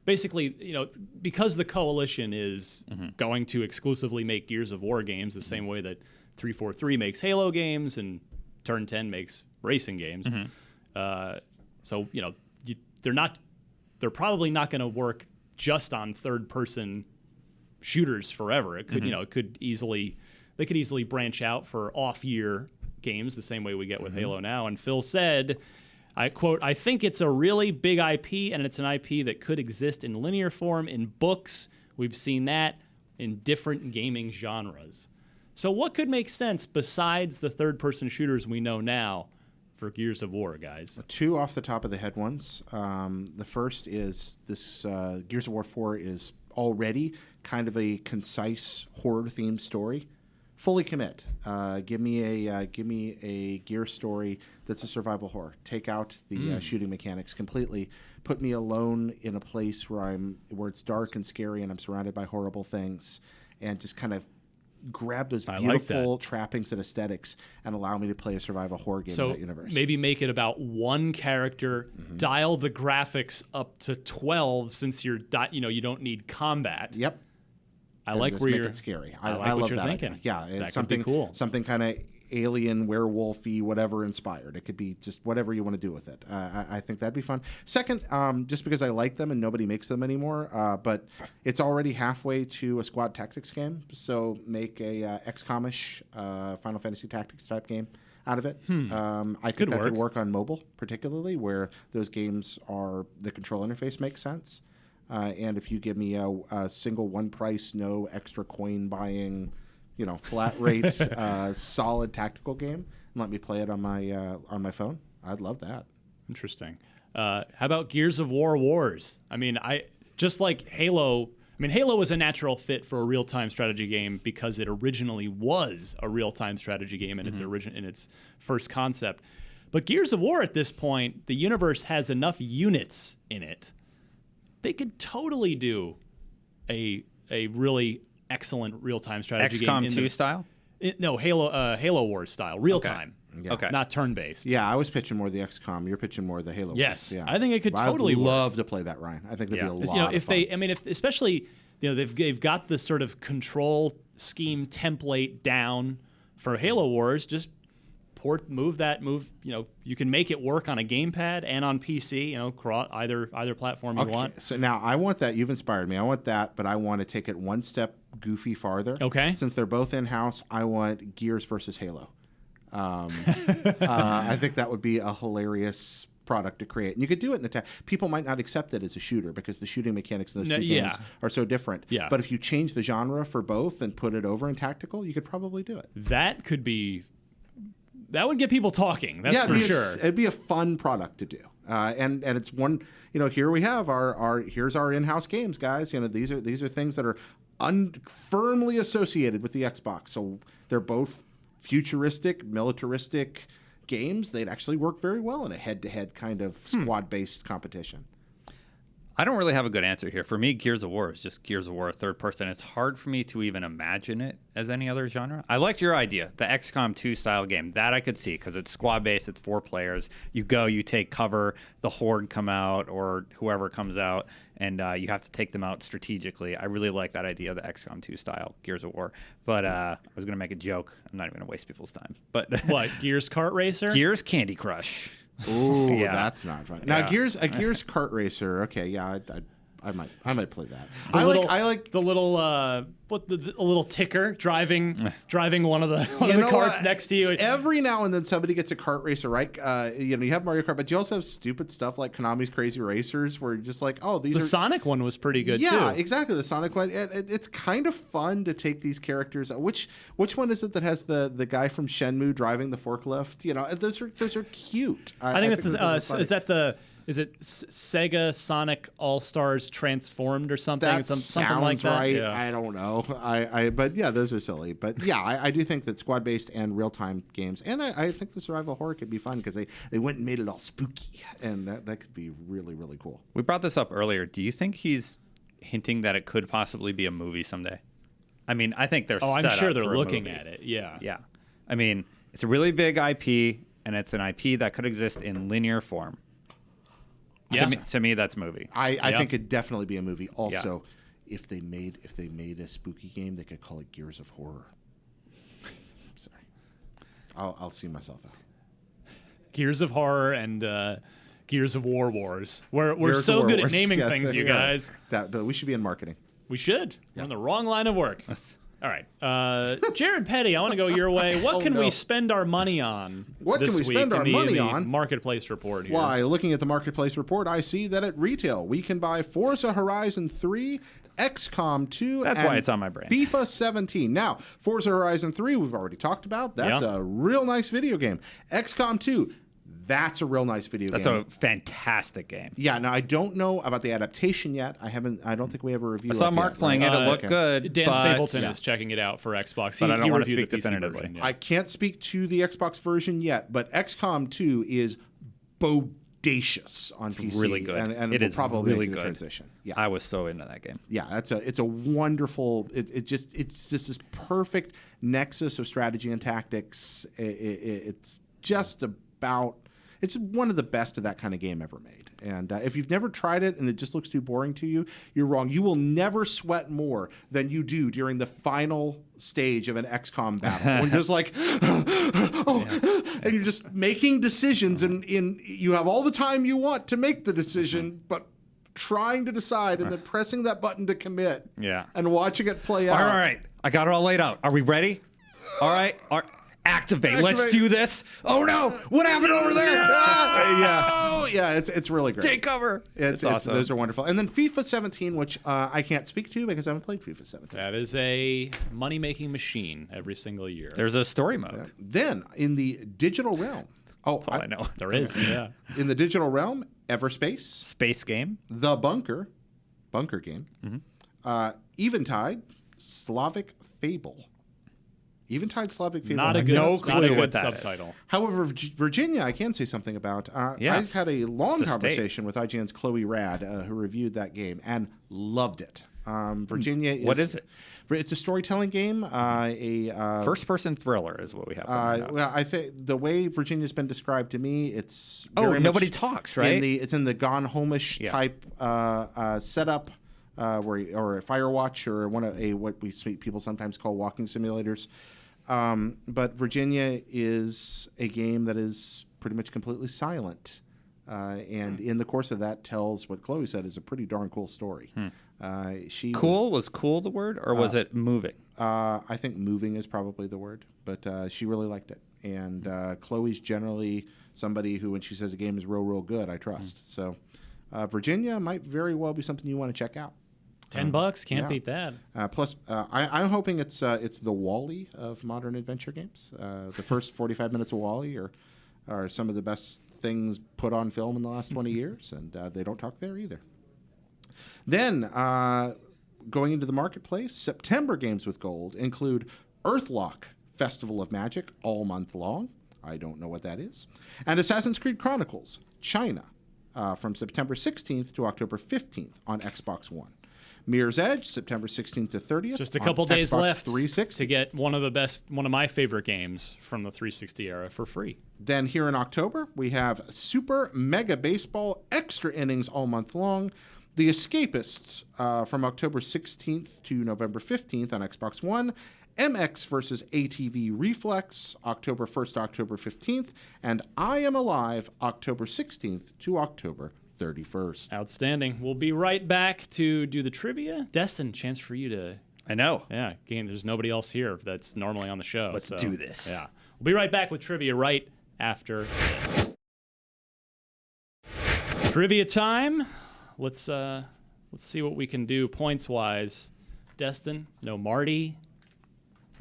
Basically, because the Coalition is going to exclusively make Gears of War games the same way that 343 makes Halo games and Turn 10 makes racing games. So, they're not they're probably not going to work just on third-person shooters forever. It could, it could easily branch out for off-year games the same way we get with Halo now. And Phil said, I quote, "I think it's a really big IP, and it's an IP that could exist in linear form in books. We've seen that in different gaming genres." So what could make sense besides the third-person shooters we know now for Gears of War, guys? 2 off the top of the head ones. The first is this Gears of War 4 is already kind of a concise horror-themed story. Fully commit. Give me a Gear story that's a survival horror. Take out the shooting mechanics completely. Put me alone in a place where it's dark and scary and I'm surrounded by horrible things, and just kind of grab those beautiful trappings and aesthetics and allow me to play a survival horror game in that universe. Maybe make it about one character, dial the graphics up to 12 since you don't need combat. Yep. I like where you're. Make it scary. I like love what you're that thinking. Idea. Yeah, that something could be cool. Something kind of alien, werewolfy, whatever inspired. It could be just whatever you want to do with it. I think that'd be fun. Second, just because I like them and nobody makes them anymore, but it's already halfway to a squad tactics game. So make a XCOM-ish Final Fantasy Tactics type game out of it. I think that could work on mobile, particularly where those games are the control interface makes sense. And if you give me a single one price, no extra coin buying, flat rate, solid tactical game, and let me play it on my phone, I'd love that. Interesting. How about Gears of War Wars? I mean, just like Halo. I mean, Halo was a natural fit for a real-time strategy game because it originally was a real-time strategy game in its first concept. But Gears of War at this point, the universe has enough units in it. They could totally do a really excellent real-time strategy game. XCOM 2 style? No, Halo Wars style, real-time. Yeah. Okay. Not turn-based. Yeah, I was pitching more the XCOM. You're pitching more the Halo. Yes, yeah. I think it could totally I'd work. love to play that, Ryan. I think that'd be a lot of fun. If especially they've got this sort of control scheme template down for Halo Wars, just move. You can make it work on a gamepad and on PC. Either platform you want. So now I want that. You've inspired me. I want that, but I want to take it one step goofy farther. Okay. Since they're both in house, I want Gears versus Halo. I think that would be a hilarious product to create, and you could do it in people might not accept it as a shooter because the shooting mechanics in those two games are so different. Yeah. But if you change the genre for both and put it over in tactical, you could probably do it. That would get people talking. That's for sure. It'd be a fun product to do, and it's one. Here we have here's our in-house games, guys. These are things that are firmly associated with the Xbox. So they're both futuristic, militaristic games. They'd actually work very well in a head-to-head kind of squad-based competition. I don't really have a good answer here. For me, Gears of War is just Gears of War third person. It's hard for me to even imagine it as any other genre. I liked your idea, the XCOM 2 style game. That I could see because it's squad-based, it's 4 players. You go, you take cover, the Horde come out or whoever comes out, and you have to take them out strategically. I really like that idea, the XCOM 2 style Gears of War. But I was going to make a joke. I'm not even going to waste people's time. But what, Gears Kart Racer? Gears Candy Crush. Ooh, Yeah. that's not fun. Now, Gears kart racer. Okay, yeah, I might play that. I like the little the little ticker driving one of the carts next to you. Every now and then somebody gets a kart racer, right? You have Mario Kart, but you also have stupid stuff like Konami's Crazy Racers, where you're just like, oh, these the Sonic one was pretty good too. Yeah, exactly. The Sonic one. It's kind of fun to take these characters. Which one is it that has the guy from Shenmue driving the forklift? Those are cute. I think that's Is it Sega Sonic All Stars Transformed or something? That something like that. Right. Yeah. I don't know. But yeah, those are silly. But yeah, I do think that squad based and real time games, and I think the survival horror could be fun because they went and made it all spooky, and that could be really, really cool. We brought this up earlier. Do you think he's hinting that it could possibly be a movie someday? I mean, I think they're. I'm sure they're looking movie. at it. Yeah. Yeah. I mean, it's a really big IP, and it's an IP that could exist in linear form. Yeah. To me, that's movie. I think it'd definitely be a movie. Also, if they made a spooky game, they could call it Gears of Horror. Sorry, I'll see myself out. Gears of Horror and Gears of War Wars. We're Gears so of War good at Wars. naming Yeah, things, you yeah. guys. We should be in marketing. We should. We're on the wrong line of work. All right. Jared Petty, I want to go your way. What can we spend our money on What this can we week spend our in money the on? Marketplace report here? Why, looking at the Marketplace report, I see that at retail, we can buy Forza Horizon 3, XCOM 2, That's and why it's on my brain. FIFA 17. Now, Forza Horizon 3, we've already talked about. That's a real nice video game. XCOM 2, that's a real nice video game. That's a fantastic game. Yeah, now I don't know about the adaptation yet. I don't think we have a review. I saw up Mark yet, playing right? it. It looked good. Dan but Stapleton is checking it out for Xbox. But I don't he want to reviewed speak the PC definitively. version, yeah. I can't speak to the Xbox version yet, but XCOM 2 is bodacious on PC. really good. And It will is probably really make the good. transition. Yeah. I was so into that game. Yeah, it's a wonderful. It's just this perfect nexus of strategy and tactics. It's just about. It's one of the best of that kind of game ever made. And if you've never tried it and it just looks too boring to you, you're wrong. You will never sweat more than you do during the final stage of an XCOM battle. When you're just like, and you're just making decisions, and you have all the time you want to make the decision, but trying to decide and then pressing that button to commit. Yeah. And watching it play out. All right. I got it all laid out. Are we ready? All right. Activate. Let's do this. Oh no! What happened over there? Yeah, it's really great. Take cover. It's awesome. Those are wonderful. And then FIFA 17, which I can't speak to because I haven't played FIFA 17. That is a money-making machine every single year. There's a story mode. Then in the digital realm, That's all I know. There is, yeah. in the digital realm, Everspace, Space game. The Bunker game, Eventide, Slavic Fable. Eventide Slavic Fable. Not a good, no not a clue good what that is. subtitle. However, Virginia, I can say something about. I had a long It's a conversation with IGN's Chloe Rad, who reviewed that game and loved it. Virginia is... What is it? It's a storytelling game. First-person thriller is what we have. coming up. Well, I think the way Virginia's been described to me, it's nobody much talks, right? It's in the Gone Home-ish type setup, or a Firewatch, or what people sometimes call walking simulators. But Virginia is a game that is pretty much completely silent, and in the course of that tells what Chloe said is a pretty darn cool story. Was cool the word, or was it moving? I think moving is probably the word, but she really liked it. And Chloe's generally somebody who, when she says a game is real good, I trust. So Virginia might very well be something you want to check out. $10, can't beat that. Plus, I'm hoping it's the Wall-E of modern adventure games. The first 45 minutes of Wall-E are some of the best things put on film in the last 20 years, and they don't talk there either. Then, going into the marketplace, September games with gold include Earthlock, Festival of Magic, all month long. I don't know what that is. And Assassin's Creed Chronicles, China, from September 16th to October 15th on Xbox One. Mirror's Edge, September 16th to 30th. Just a couple days Xbox left 360. to get one of my favorite games from the 360 era for free. Then here in October, we have Super Mega Baseball, extra innings all month long. The Escapists from October 16th to November 15th on Xbox One. MX versus ATV Reflex, October 1st to October 15th. And I Am Alive, October 16th to October 31st. Outstanding. We'll be right back to do the trivia. Destin, chance for you to... I know. Yeah, again, there's nobody else here that's normally on the show. Let's do this. Yeah. We'll be right back with trivia right after this. Trivia time. Let's see what we can do points-wise. Destin, no Marty,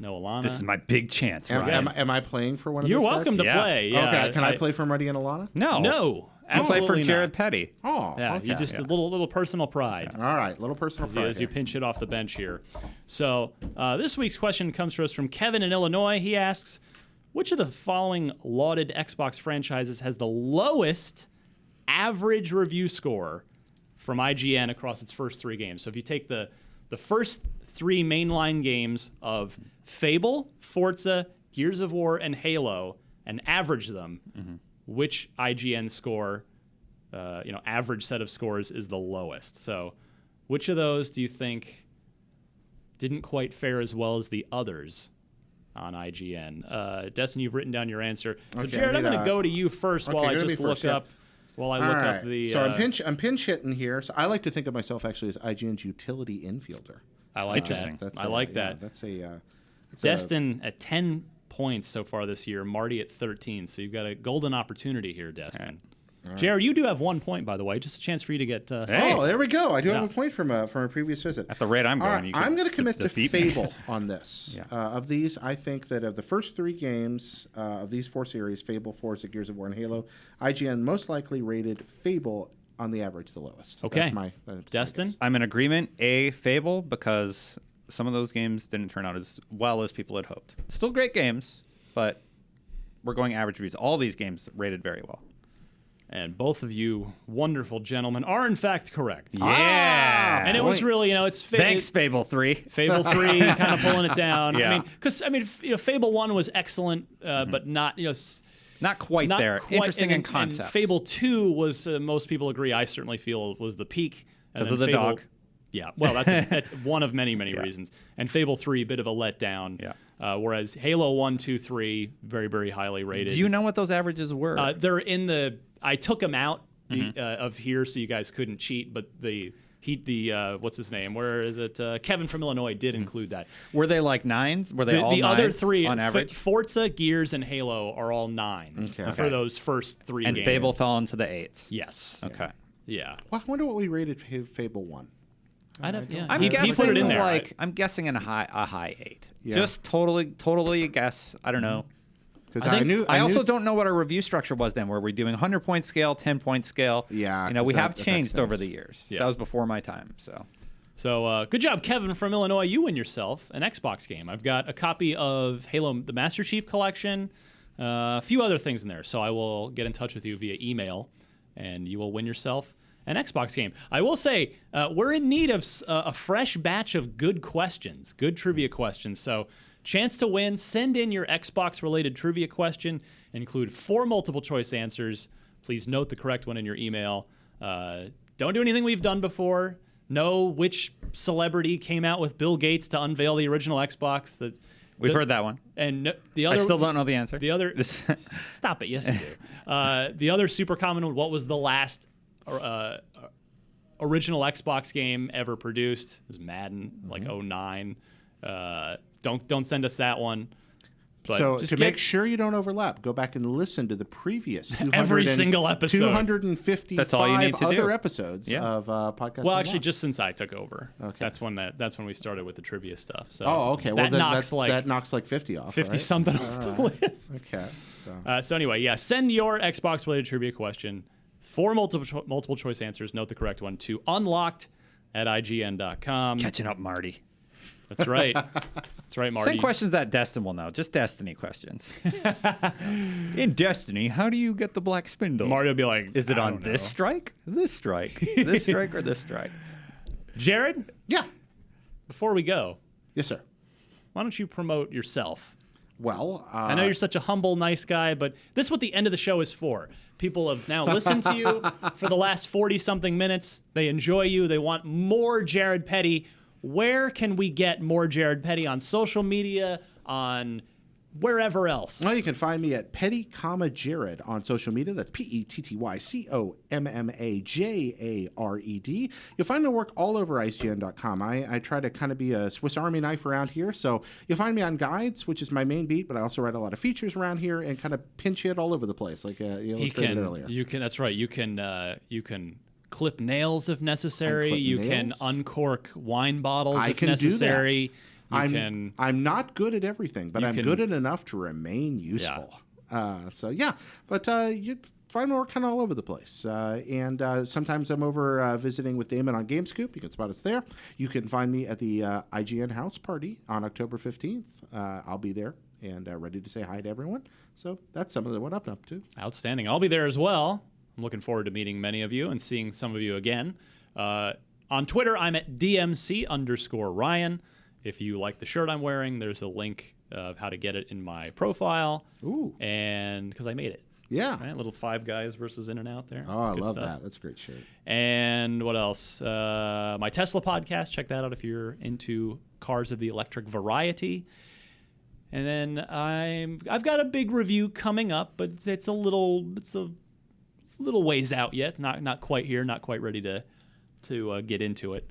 no Alana. This is my big chance, right? Am I playing for one of You're those welcome guys? to play. Yeah. Okay, can I play for Marty and Alana? No. No. You play for Absolutely Jared not. Petty. Oh, Yeah, okay. you just a little personal pride. All right, little personal pride. As you here. pinch it off the bench here. So this week's question comes to us from Kevin in Illinois. He asks, which of the following lauded Xbox franchises has the lowest average review score from IGN across its first three games? So if you take the first three mainline games of Fable, Forza, Gears of War, and Halo, and average them, which IGN score, average set of scores is the lowest? So which of those do you think didn't quite fare as well as the others on IGN? Destin, you've written down your answer. So Okay, Jared, I'm going to go to you first while I go to me just look first, yeah. up While I look up the. So I'm pinch hitting here. So I like to think of myself actually as IGN's utility infielder. I like that. I like that. That's a. Destin at 10 points so far this year. Marty at 13. So you've got a golden opportunity here, Destin. Right. Jared, you do have 1 point, by the way. Just a chance for you to get. Oh, there we go. I do have a point from a previous visit. At the rate I'm going, I'm going to commit to Fable on this. Of these, I think that of the first 3 games of these 4 series, Fable, Forza, Gears of War, and Halo, IGN most likely rated Fable on the average the lowest. Okay. That's Destin? I'm in agreement. Fable, because some of those games didn't turn out as well as people had hoped. Still great games, but we're going average reviews. All these games rated very well. And both of you wonderful gentlemen are, in fact, correct. Yeah. And it was really, it's... Thanks, Fable 3. Fable 3, kind of pulling it down. Yeah. Because, Fable 1 was excellent, but not, not quite there. Interesting in concept. And Fable 2 was, most people agree, I certainly feel, was the peak. Because of the dog. Yeah, well, that's one of many, many reasons. And Fable 3, a bit of a letdown. Yeah. Whereas Halo 1, 2, 3, very, very highly rated. Do you know what those averages were? They're in the... I took them out of here so you guys couldn't cheat, but the what's his name? Where is it? Kevin from Illinois did include that. Were they like 9s? Were they all 9s the other 3 on average? Forza, Gears, and Halo are all 9s for those first 3 games. And Fable fell into the 8s. Yes. Okay. Yeah. Well, I wonder what we rated Fable 1. I'm guessing he put it in there, right? I'm guessing in a high 8. Yeah. Just totally a guess. I don't know. Because I also don't know what our review structure was then. Were we doing 100-point scale, 10-point scale? Yeah. We have changed over the years. Yeah. That was before my time. So good job, Kevin from Illinois. You win yourself an Xbox game. I've got a copy of Halo, the Master Chief Collection, a few other things in there. So I will get in touch with you via email, and you will win yourself an Xbox game. I will say we're in need of a fresh batch of good questions, good trivia questions. So chance to win. Send in your Xbox-related trivia question. Include 4 multiple-choice answers. Please note the correct one in your email. Don't do anything we've done before. Know which celebrity came out with Bill Gates to unveil the original Xbox. We've heard that one. And the other, I still don't know the answer. The other, stop it. Yes, you do. The other super common one. What was the last original Xbox game ever produced? It was Madden, like 09. Don't send us that one. But so to make sure you don't overlap, go back and listen to the previous every single episode. 255 That's all you need to other do. episodes of podcast. Well, actually, just since I took over, okay. That's when we started with the trivia stuff. So okay. Well, that knocks like 50 off. 50 right? something off the list. Okay. So anyway, send your Xbox related trivia question. 4 multiple choice answers. Note the correct one to unlocked@ign.com. Catching up, Marty. That's right. That's right, Marty. Send questions that Destin will know. Just Destiny questions. In Destiny, how do you get the black spindle? Marty will be like, is it on this strike? This strike? This strike or this strike? Jared? Yeah. Before we go. Yes, sir. Why don't you promote yourself? Well, I know you're such a humble, nice guy, but this is what the end of the show is for. People have now listened to you for the last 40-something minutes. They enjoy you. They want more Jared Petty. Where can we get more Jared Petty on social media, on wherever else? Well, you can find me at Petty, Jared on social media. That's PettyCommajared. You'll find my work all over IGN.com. I try to kind of be a Swiss Army knife around here. So you'll find me on guides, which is my main beat, but I also write a lot of features around here and kind of pinch hit all over the place, like you illustrated earlier. That's right. You can clip nails if necessary. You can uncork wine bottles if necessary. I'm not good at everything, but I'm good at enough to remain useful. Yeah. But you find more kind of all over the place. And sometimes I'm over visiting with Damon on GameScoop. You can spot us there. You can find me at the IGN House Party on October 15th. I'll be there and ready to say hi to everyone. So that's some of what I'm up to. Outstanding. I'll be there as well. I'm looking forward to meeting many of you and seeing some of you again. On Twitter, I'm at DMC_Ryan. If you like the shirt I'm wearing, there's a link of how to get it in my profile. Ooh. And because I made it. Yeah. Right? Little Five Guys versus In-N-Out there. Oh, I love that. That's a great shirt. And what else? My Tesla podcast. Check that out if you're into cars of the electric variety. And then I've got a big review coming up, but it's a little ways out yet. Not quite here. Not quite ready to get into it.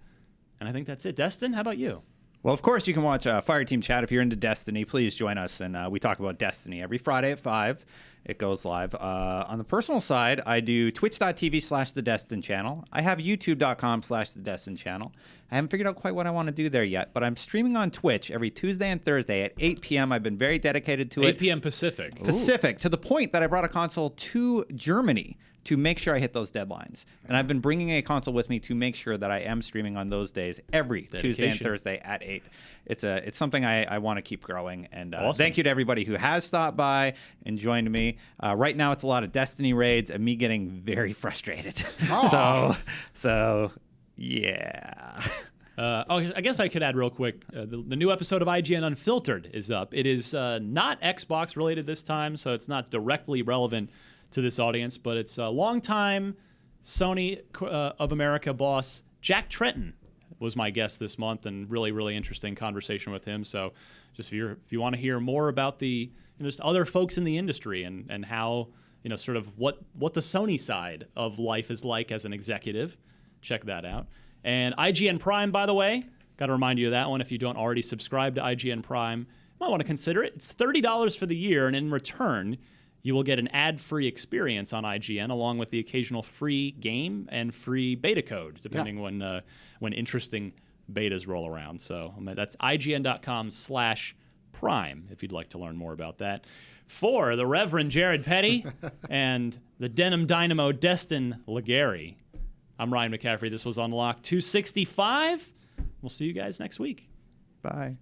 And I think that's it. Destin, how about you? Well, of course, you can watch Fire Team Chat. If you're into Destiny, please join us. And we talk about Destiny every Friday at 5. It goes live. On the personal side, I do twitch.tv/TheDestin channel. I have youtube.com/TheDestin channel. I haven't figured out quite what I want to do there yet, but I'm streaming on Twitch every Tuesday and Thursday at 8 p.m. I've been very dedicated to it. 8 p.m. Pacific. Pacific, to the point that I brought a console to Germany to make sure I hit those deadlines. And I've been bringing a console with me to make sure that I am streaming on those days every Tuesday and Thursday at 8. It's something I want to keep growing. And awesome. Thank you to everybody who has stopped by and joined me. Right now, it's a lot of Destiny raids and me getting very frustrated. So yeah. I guess I could add real quick. The new episode of IGN Unfiltered is up. It is not Xbox related this time, so it's not directly relevant to this audience, but it's a longtime Sony of America boss, Jack Tretton, was my guest this month, and really interesting conversation with him. So just if you want to hear more about the just other folks in the industry and how sort of what the Sony side of life is like as an executive, check that out. And IGN Prime, by the way, got to remind you of that one. If you don't already subscribe to IGN Prime, you might want to consider it. It's $30 for the year, and in return, you will get an ad-free experience on IGN, along with the occasional free game and free beta code, depending when interesting betas roll around. So that's IGN.com/Prime if you'd like to learn more about that. For the Reverend Jared Petty and the Denim Dynamo Destin Legary, I'm Ryan McCaffrey. This was Unlocked 265. We'll see you guys next week. Bye.